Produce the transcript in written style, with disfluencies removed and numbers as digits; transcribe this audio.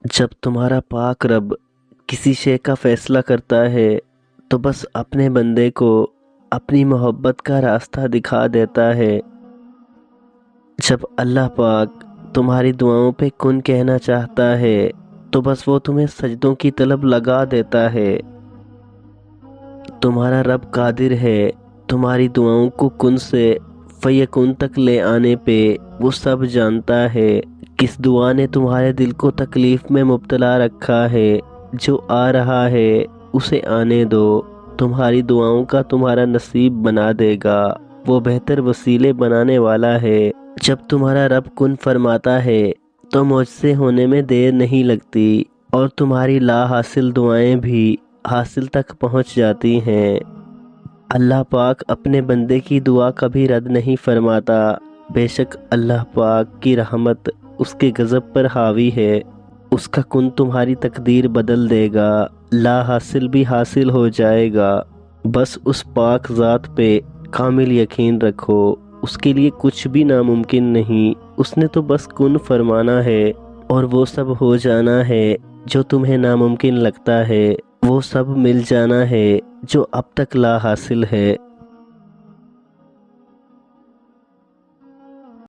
جب تمہارا پاک رب کسی شے کا فیصلہ کرتا ہے تو بس اپنے بندے کو اپنی محبت کا راستہ دکھا دیتا ہے۔ جب اللہ پاک تمہاری دعاؤں پہ کن کہنا چاہتا ہے تو بس وہ تمہیں سجدوں کی طلب لگا دیتا ہے۔ تمہارا رب قادر ہے تمہاری دعاؤں کو کن سے فیکن تک لے آنے پہ۔ وہ سب جانتا ہے کس دعا نے تمہارے دل کو تکلیف میں مبتلا رکھا ہے۔ جو آ رہا ہے اسے آنے دو، تمہاری دعاؤں کا تمہارا نصیب بنا دے گا۔ وہ بہتر وسیلے بنانے والا ہے۔ جب تمہارا رب کن فرماتا ہے تو معجزے ہونے میں دیر نہیں لگتی اور تمہاری لا حاصل دعائیں بھی حاصل تک پہنچ جاتی ہیں۔ اللہ پاک اپنے بندے کی دعا کبھی رد نہیں فرماتا۔ بے شک اللہ پاک کی رحمت اس کے غضب پر حاوی ہے۔ اس کا کن تمہاری تقدیر بدل دے گا، لا حاصل بھی حاصل ہو جائے گا۔ بس اس پاک ذات پہ کامل یقین رکھو، اس کے لیے کچھ بھی ناممکن نہیں۔ اس نے تو بس کن فرمانا ہے اور وہ سب ہو جانا ہے جو تمہیں ناممکن لگتا ہے۔ وہ سب مل جانا ہے جو اب تک لا حاصل ہے۔